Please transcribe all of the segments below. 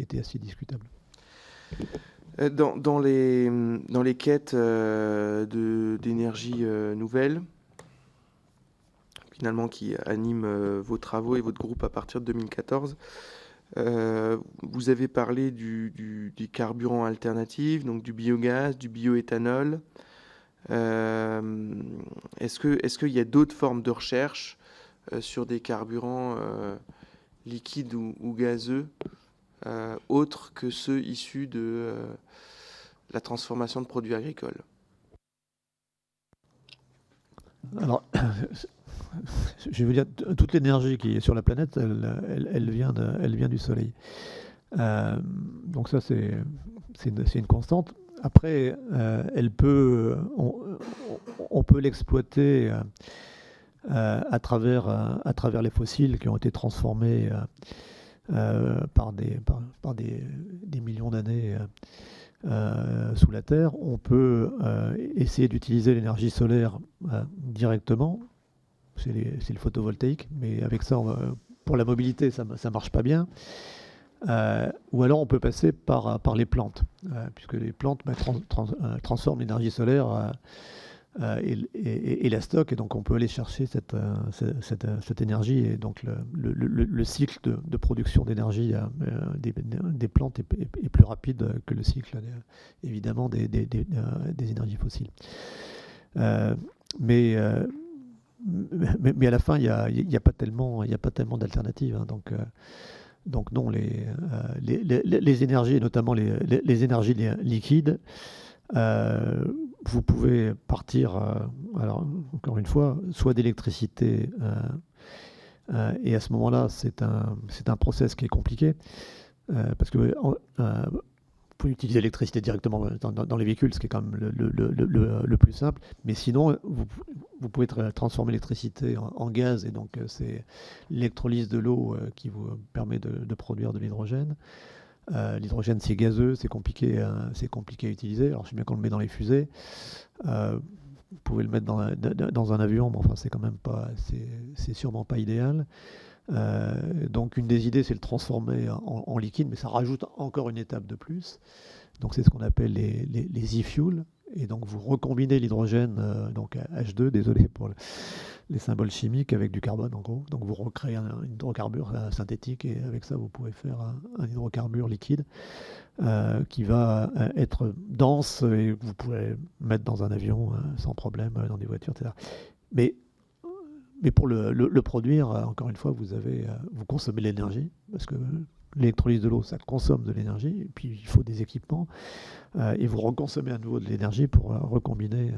était assez discutable. Dans les quêtes d'énergie nouvelle, finalement qui animent vos travaux et votre groupe à partir de 2014, vous avez parlé des carburants alternatifs, donc du biogaz, du bioéthanol. Est-ce qu'il y a d'autres formes de recherche sur des carburants liquides ou gazeux autres que ceux issus de la transformation de produits agricoles? Alors, je vais vous dire, toute l'énergie qui est sur la planète, elle vient du Soleil. Donc ça, c'est une constante. Après, on peut l'exploiter à travers les fossiles qui ont été transformés par des millions d'années sous la Terre. On peut essayer d'utiliser l'énergie solaire directement. C'est le photovoltaïque, mais avec ça, pour la mobilité, ça ne marche pas bien. Ou alors on peut passer par les plantes, puisque les plantes transforment l'énergie solaire et la stockent, et donc on peut aller chercher cette énergie, et donc le cycle de production d'énergie des plantes est plus rapide que le cycle, évidemment, des énergies fossiles. Mais à la fin, il n'y a pas tellement d'alternatives, hein, donc non, les énergies, notamment les énergies liquides, vous pouvez partir, alors encore une fois, soit d'électricité, et à ce moment-là, c'est un process qui est compliqué, parce que vous pouvez utiliser l'électricité directement dans les véhicules, ce qui est quand même le plus simple, mais sinon, vous pouvez transformer l'électricité en gaz, et donc c'est l'électrolyse de l'eau qui vous permet de produire de l'hydrogène. L'hydrogène, c'est gazeux, c'est compliqué à utiliser. Alors je sais bien qu'on le met dans les fusées, vous pouvez le mettre dans un avion, mais enfin c'est quand même pas, c'est sûrement pas idéal. Donc une des idées, c'est le transformer en liquide, mais ça rajoute encore une étape de plus. Donc c'est ce qu'on appelle les e-fuels, et donc vous recombinez l'hydrogène, donc H2, désolé pour les symboles chimiques, avec du carbone en gros. Donc vous recréez un hydrocarbure synthétique, et avec ça vous pouvez faire un hydrocarbure liquide qui va être dense, et que vous pouvez mettre dans un avion sans problème, dans des voitures, etc. Mais pour le produire, encore une fois, vous consommez de l'énergie, parce que l'électrolyse de l'eau, ça consomme de l'énergie, et puis il faut des équipements, et vous reconsommez à nouveau de l'énergie pour recombiner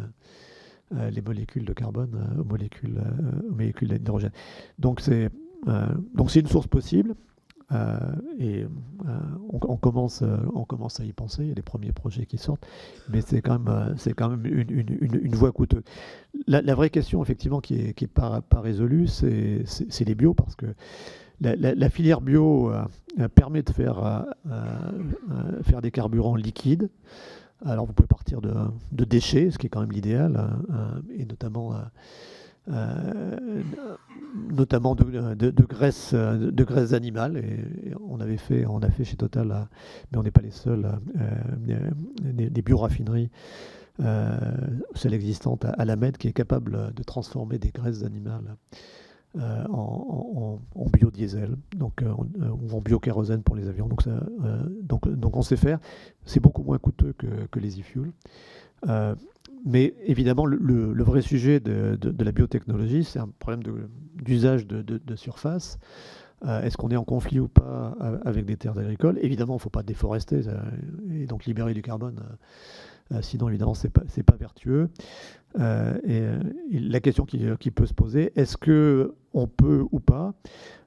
les molécules de carbone aux molécules d'hydrogène. Donc c'est une source possible, et on commence à y penser. Il y a des premiers projets qui sortent, mais c'est quand même une voie coûteuse. La vraie question, effectivement, qui est pas résolue, c'est les bio, parce que la filière bio permet de faire des carburants liquides. Alors vous pouvez partir de déchets, ce qui est quand même l'idéal, et notamment de graisses animales. Et on a fait chez Total, mais on n'est pas les seuls, des bioraffineries, celle existante à La Mède, qui est capable de transformer des graisses animales en biodiesel, ou en biokérosène pour les avions. Donc on sait faire. C'est beaucoup moins coûteux que les e-fuels. Mais évidemment, le vrai sujet de la biotechnologie, c'est un problème d'usage de surface. Est-ce qu'on est en conflit ou pas avec des terres agricoles? Évidemment, il ne faut pas déforester et donc libérer du carbone. Sinon, évidemment, c'est pas vertueux. Et la question qui peut se poser, est-ce qu'on peut ou pas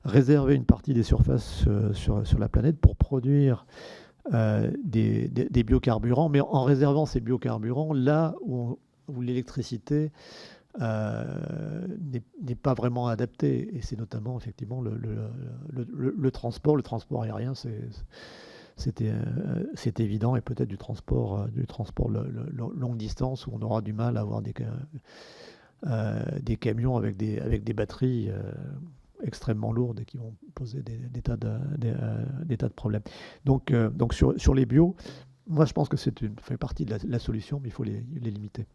réserver une partie des surfaces sur la planète pour produire des biocarburants, mais en réservant ces biocarburants là où l'électricité n'est pas vraiment adaptée. Et c'est notamment effectivement le transport. Le transport aérien, c'est évident, et peut-être du transport longue distance, où on aura du mal à avoir des camions avec des batteries extrêmement lourdes et qui vont poser des tas de problèmes. Donc sur les bio, moi je pense que fait partie de la solution, mais il faut les limiter.